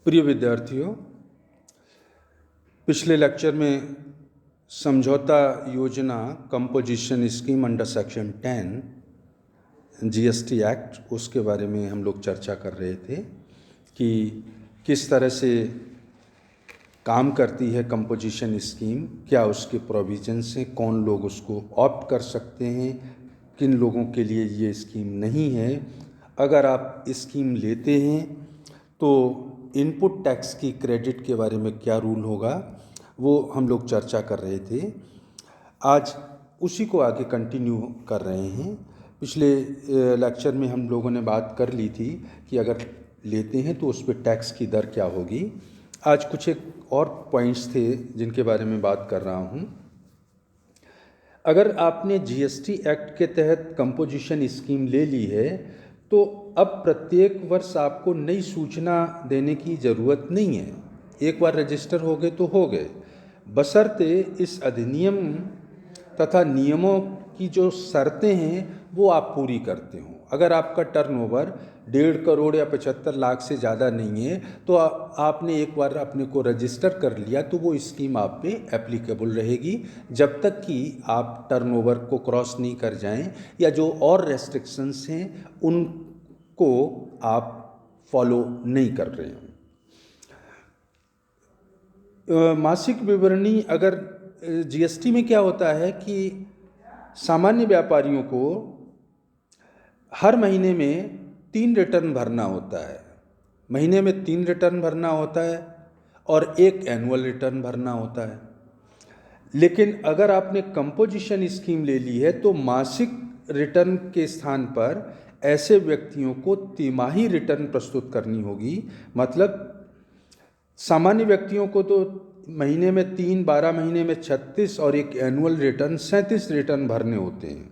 प्रिय विद्यार्थियों, पिछले लेक्चर में समझौता योजना composition scheme under section 10 GST act उसके बारे में हम लोग चर्चा कर रहे थे कि किस तरह से काम करती है कंपोजिशन स्कीम, क्या उसके प्रोविजंस हैं, कौन लोग उसको ऑप्ट कर सकते हैं, किन लोगों के लिए ये स्कीम नहीं है। अगर आप स्कीम लेते हैं तो इनपुट टैक्स की क्रेडिट के बारे में क्या रूल होगा, वो हम लोग चर्चा कर रहे थे। आज उसी को आगे कंटिन्यू कर रहे हैं। पिछले लेक्चर में हम लोगों ने बात कर ली थी कि अगर लेते हैं तो उस पर टैक्स की दर क्या होगी। आज कुछ एक और पॉइंट्स थे जिनके बारे में बात कर रहा हूँ। अगर आपने जीएसटी एक्ट के तहत कंपोजिशन स्कीम ले ली है तो अब प्रत्येक वर्ष आपको नई सूचना देने की ज़रूरत नहीं है। एक बार रजिस्टर हो गए तो हो गए, बशर्ते इस अधिनियम तथा नियमों की जो शर्तें हैं वो आप पूरी करते हो। अगर आपका टर्नओवर 1.5 करोड़ या 75 लाख से ज़्यादा नहीं है तो आपने एक बार अपने को रजिस्टर कर लिया तो वो स्कीम आप पे एप्लीकेबल रहेगी जब तक कि आप टर्नओवर को क्रॉस नहीं कर जाएं या जो और रेस्ट्रिक्शंस हैं उनको आप फॉलो नहीं कर रहे हो। मासिक विवरणी, अगर जीएसटी में क्या होता है कि सामान्य व्यापारियों को हर महीने में 3 रिटर्न भरना होता है। महीने में 3 रिटर्न भरना होता है और एक एनुअल रिटर्न भरना होता है। लेकिन अगर आपने कंपोजिशन स्कीम ले ली है तो मासिक रिटर्न के स्थान पर ऐसे व्यक्तियों को तिमाही रिटर्न प्रस्तुत करनी होगी। मतलब सामान्य व्यक्तियों को तो महीने में 3, 12 महीने में 36 और एक एनुअल रिटर्न 37 रिटर्न भरने होते हैं,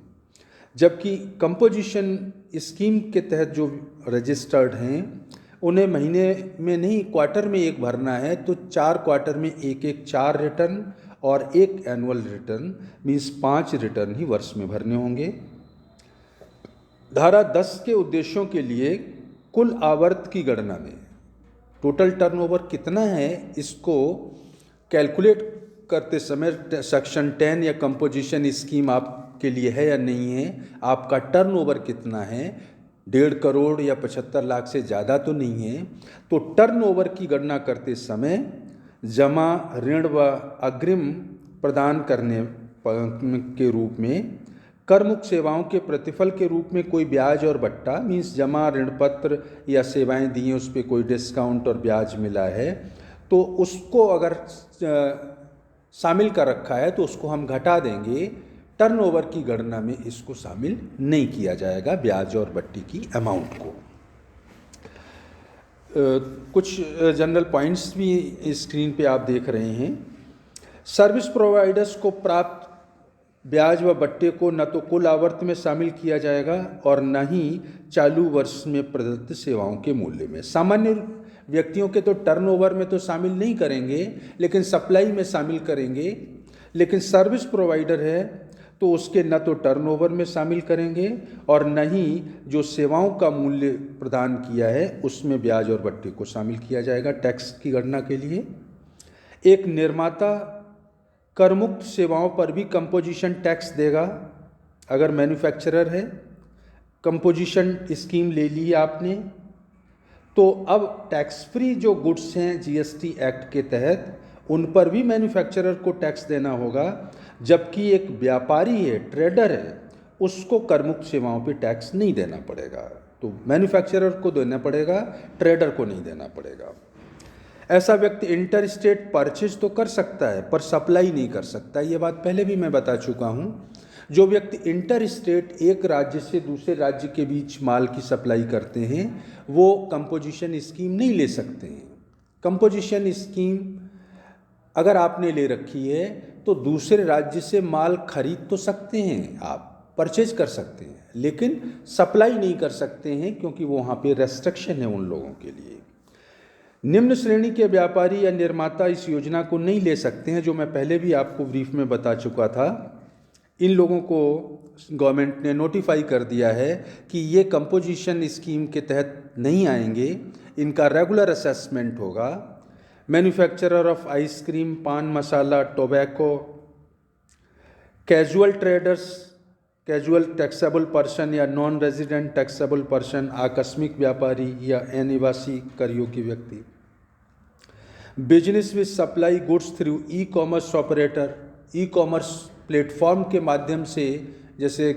जबकि कंपोजिशन स्कीम के तहत जो रजिस्टर्ड हैं उन्हें महीने में नहीं, क्वार्टर में एक भरना है। तो 4 क्वार्टर में एक 4 रिटर्न और एक एनुअल रिटर्न, मीन्स 5 रिटर्न ही वर्ष में भरने होंगे। धारा 10 के उद्देश्यों के लिए कुल आवर्त की गणना में टोटल टर्नओवर कितना है इसको कैलकुलेट करते समय सेक्शन 10 या कंपोजिशन स्कीम आपके लिए है या नहीं है, आपका टर्नओवर कितना है, 1.5 करोड़ या 75 लाख से ज़्यादा तो नहीं है, तो टर्नओवर की गणना करते समय जमा, ऋण व अग्रिम प्रदान करने के रूप में, करमुक्त सेवाओं के प्रतिफल के रूप में कोई ब्याज और बट्टा, मीन्स जमा, ऋण पत्र या सेवाएं दी हैं उस पर कोई डिस्काउंट और ब्याज मिला है तो उसको अगर शामिल कर रखा है तो उसको हम घटा देंगे। टर्नओवर की गणना में इसको शामिल नहीं किया जाएगा, ब्याज और बट्टी की अमाउंट को। कुछ जनरल पॉइंट्स भी स्क्रीन पे आप देख रहे हैं। सर्विस प्रोवाइडर्स को प्राप्त ब्याज व बट्टे को न तो कुल आवर्त में शामिल किया जाएगा और न ही चालू वर्ष में प्रदत्त सेवाओं के मूल्य में। सामान्य व्यक्तियों के तो टर्नओवर में तो शामिल नहीं करेंगे लेकिन सप्लाई में शामिल करेंगे। लेकिन सर्विस प्रोवाइडर है तो उसके न तो टर्नओवर में शामिल करेंगे और न ही जो सेवाओं का मूल्य प्रदान किया है उसमें ब्याज और बट्टे को शामिल किया जाएगा टैक्स की गणना के लिए। एक निर्माता करमुक्त सेवाओं पर भी कंपोजिशन टैक्स देगा। अगर मैन्युफैक्चरर है, कंपोजिशन स्कीम ले ली आपने, तो अब टैक्स फ्री जो गुड्स हैं जीएसटी एक्ट के तहत उन पर भी मैन्युफैक्चरर को टैक्स देना होगा, जबकि एक व्यापारी है, ट्रेडर है, उसको करमुक्त सेवाओं पे टैक्स नहीं देना पड़ेगा। तो मैन्युफैक्चरर को देना पड़ेगा, ट्रेडर को नहीं देना पड़ेगा। ऐसा व्यक्ति इंटर स्टेट परचेज तो कर सकता है पर सप्लाई नहीं कर सकता। ये बात पहले भी मैं बता चुका हूँ। जो व्यक्ति इंटर स्टेट एक राज्य से दूसरे राज्य के बीच माल की सप्लाई करते हैं वो कंपोजिशन स्कीम नहीं ले सकते हैं। कंपोजिशन स्कीम अगर आपने ले रखी है तो दूसरे राज्य से माल खरीद तो सकते हैं, आप परचेज कर सकते हैं, लेकिन सप्लाई नहीं कर सकते हैं क्योंकि वो वहाँ पे रेस्ट्रिक्शन है उन लोगों के लिए। निम्न श्रेणी के व्यापारी या निर्माता इस योजना को नहीं ले सकते हैं, जो मैं पहले भी आपको ब्रीफ में बता चुका था। इन लोगों को गवर्नमेंट ने नोटिफाई कर दिया है कि ये कंपोजिशन स्कीम के तहत नहीं आएंगे। इनका रेगुलर असेसमेंट होगा। Manufacturer of ice cream, paan masala, tobacco, casual traders, casual taxable person या नॉन रेजिडेंट टैक्सेबल पर्सन, आकस्मिक व्यापारी या अनिवासी कर योग्य व्यक्ति। Business with supply goods through e commerce operator, e commerce platform के माध्यम से, जैसे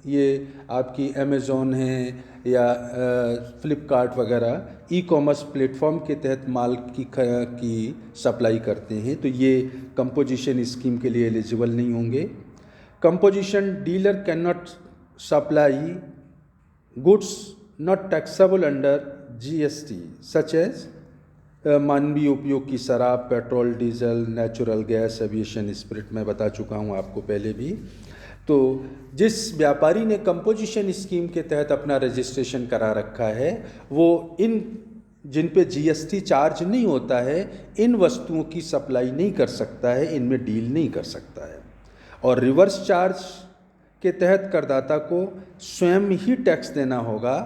ये आपकी अमेज़ॉन है या फ्लिपकार्ट वगैरह, ई कॉमर्स प्लेटफॉर्म के तहत माल की सप्लाई करते हैं, तो ये कंपोजिशन स्कीम के लिए एलिजिबल नहीं होंगे। Composition dealer can not supply goods not taxable under GST such as मानवीय उपयोग की शराब, petrol, diesel, natural gas, aviation spirit, मैं बता चुका हूँ आपको पहले भी। तो जिस व्यापारी ने कंपोजिशन स्कीम के तहत अपना रजिस्ट्रेशन करा रखा है, वो इन जिन पे GST चार्ज नहीं होता है, इन वस्तुओं की सप्लाई नहीं कर सकता है, इनमें डील नहीं कर सकता है। और रिवर्स चार्ज के तहत करदाता को स्वयं ही टैक्स देना होगा।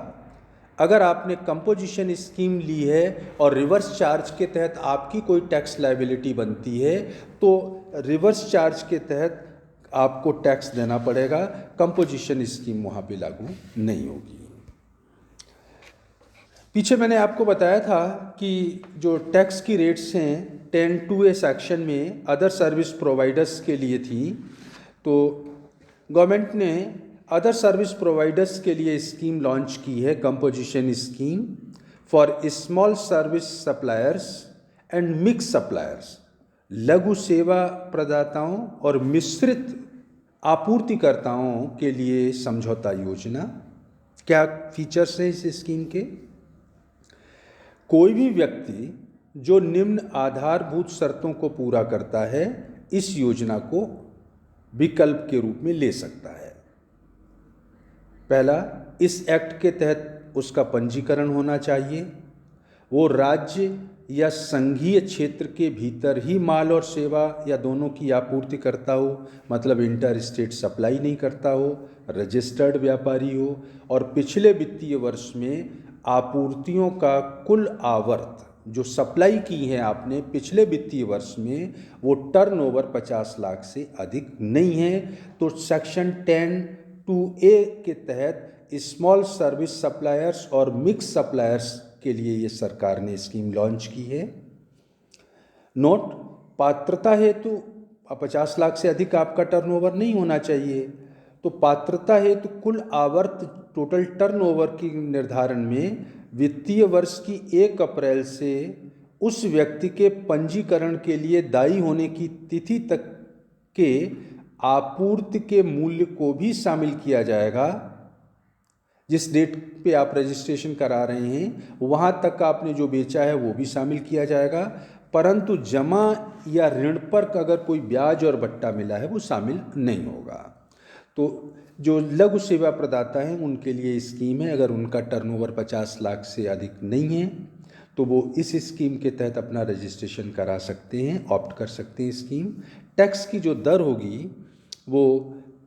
अगर आपने कंपोजिशन स्कीम ली है और रिवर्स चार्ज के तहत आपकी कोई टैक्स लायबिलिटी बनती है, तो रिवर्स चार्ज के तहत आपको टैक्स देना पड़ेगा। कंपोजिशन स्कीम वहाँ पे लागू नहीं होगी। पीछे मैंने आपको बताया था कि जो टैक्स की रेट्स हैं 10(2)A सेक्शन में अदर सर्विस प्रोवाइडर्स के लिए थी, तो गवर्नमेंट ने अदर सर्विस प्रोवाइडर्स के लिए स्कीम लॉन्च की है, composition scheme for small service suppliers and mix suppliers, लघु सेवा प्रदाताओं और मिश्रित आपूर्तिकर्ताओं के लिए समझौता योजना। क्या फीचर्स हैं इस स्कीम के? कोई भी व्यक्ति जो निम्न आधारभूत शर्तों को पूरा करता है, इस योजना को विकल्प के रूप में ले सकता है। पहला, इस एक्ट के तहत उसका पंजीकरण होना चाहिए, वो राज्य या संघीय क्षेत्र के भीतर ही माल और सेवा या दोनों की आपूर्ति करता हो, मतलब इंटर स्टेट सप्लाई नहीं करता हो, रजिस्टर्ड व्यापारी हो, और पिछले वित्तीय वर्ष में आपूर्तियों का कुल आवर्त जो सप्लाई की है आपने पिछले वित्तीय वर्ष में, वो टर्नओवर 50 लाख से अधिक नहीं है। तो सेक्शन 10(2)A के तहत स्मॉल सर्विस सप्लायर्स और मिक्स सप्लायर्स के लिए ये सरकार ने स्कीम लॉन्च की है। नोट, पात्रता हेतु 50 लाख से अधिक आपका टर्नओवर नहीं होना चाहिए। तो पात्रता हेतु कुल आवर्त टोटल टर्नओवर की निर्धारण में वित्तीय वर्ष की 1 अप्रैल से उस व्यक्ति के पंजीकरण के लिए दायी होने की तिथि तक के आपूर्ति के मूल्य को भी शामिल किया जाएगा। जिस डेट पे आप रजिस्ट्रेशन करा रहे हैं वहाँ तक आपने जो बेचा है वो भी शामिल किया जाएगा, परंतु जमा या ऋण पर अगर कोई ब्याज और बट्टा मिला है वो शामिल नहीं होगा। तो जो लघु सेवा प्रदाता हैं उनके लिए स्कीम है, अगर उनका टर्नओवर 50 लाख से अधिक नहीं है तो वो इस स्कीम के तहत अपना रजिस्ट्रेशन करा सकते हैं, ऑप्ट कर सकते हैं स्कीम। टैक्स की जो दर होगी वो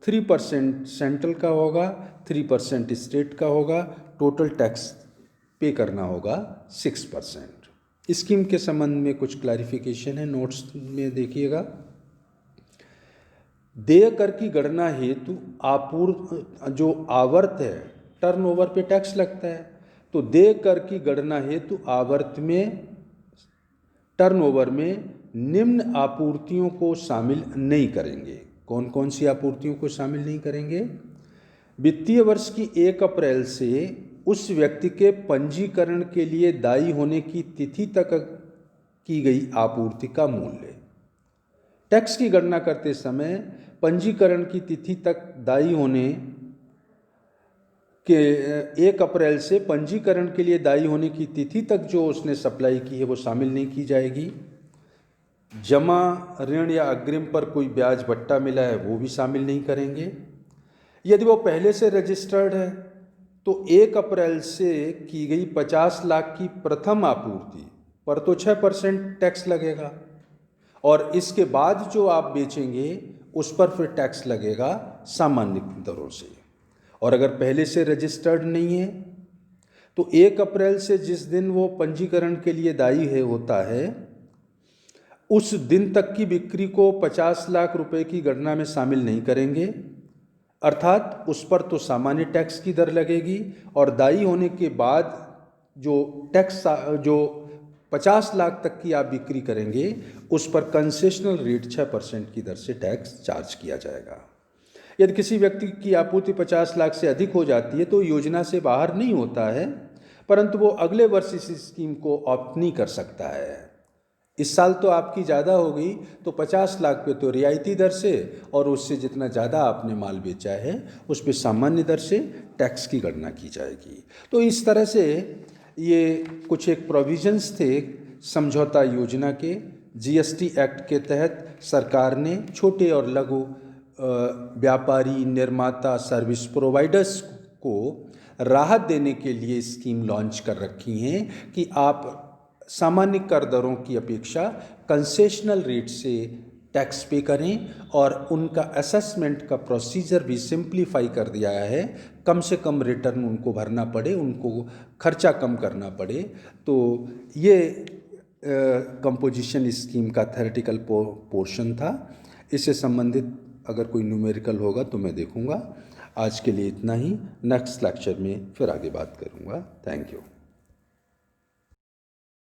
3% सेंट्रल का होगा, 3% स्टेट का होगा, टोटल टैक्स पे करना होगा 6%। स्कीम के संबंध में कुछ क्लैरिफिकेशन है, नोट्स में देखिएगा। देय कर की गणना हेतु जो आवर्त है, टर्नओवर पे टैक्स लगता है, तो देय कर की गणना हेतु आवर्त में टर्नओवर में निम्न आपूर्तियों को शामिल नहीं करेंगे। कौन कौन सी आपूर्तियों को शामिल नहीं करेंगे? वित्तीय वर्ष की 1 अप्रैल से उस व्यक्ति के पंजीकरण के लिए दायी होने की तिथि तक की गई आपूर्ति का मूल्य। टैक्स की गणना करते समय पंजीकरण की तिथि तक दायी होने के 1 अप्रैल से पंजीकरण के लिए दायी होने की तिथि तक जो उसने सप्लाई की है वो शामिल नहीं की जाएगी। जमा, ऋण या अग्रिम पर कोई ब्याज बट्टा मिला है वो भी शामिल नहीं करेंगे। यदि वो पहले से रजिस्टर्ड है तो 1 अप्रैल से की गई 50 लाख की प्रथम आपूर्ति पर तो 6% टैक्स लगेगा, और इसके बाद जो आप बेचेंगे उस पर फिर टैक्स लगेगा सामान्य दरों से। और अगर पहले से रजिस्टर्ड नहीं है तो 1 अप्रैल से जिस दिन वो पंजीकरण के लिए दायी होता है, उस दिन तक की बिक्री को 50 लाख रुपए की गणना में शामिल नहीं करेंगे, अर्थात उस पर तो सामान्य टैक्स की दर लगेगी और दायी होने के बाद जो टैक्स जो 50 लाख तक की आप बिक्री करेंगे उस पर कंसेशनल रेट 6% की दर से टैक्स चार्ज किया जाएगा। यदि किसी व्यक्ति की आपूर्ति 50 लाख से अधिक हो जाती है तो योजना से बाहर नहीं होता है, परंतु वो अगले वर्ष इस स्कीम को ऑप्ट नहीं कर सकता है। इस साल तो आपकी ज़्यादा हो गई तो 50 लाख पे तो रियायती दर से, और उससे जितना ज़्यादा आपने माल बेचा है उस पर सामान्य दर से टैक्स की गणना की जाएगी। तो इस तरह से ये कुछ एक प्रोविजंस थे समझौता योजना के। जीएसटी एक्ट के तहत सरकार ने छोटे और लघु व्यापारी, निर्माता, सर्विस प्रोवाइडर्स को राहत देने के लिए स्कीम लॉन्च कर रखी हैं कि आप सामान्य कर दरों की अपेक्षा कंसेशनल रेट से टैक्स पे करें, और उनका असेसमेंट का प्रोसीजर भी सिंप्लीफाई कर दिया है। कम से कम रिटर्न उनको भरना पड़े, उनको खर्चा कम करना पड़े। तो ये कंपोजिशन स्कीम का थ्योरेटिकल पोर्शन था। इससे संबंधित अगर कोई न्यूमेरिकल होगा तो मैं देखूंगा। आज के लिए इतना ही, नेक्स्ट लेक्चर में फिर आगे बात करूंगा। Thank you.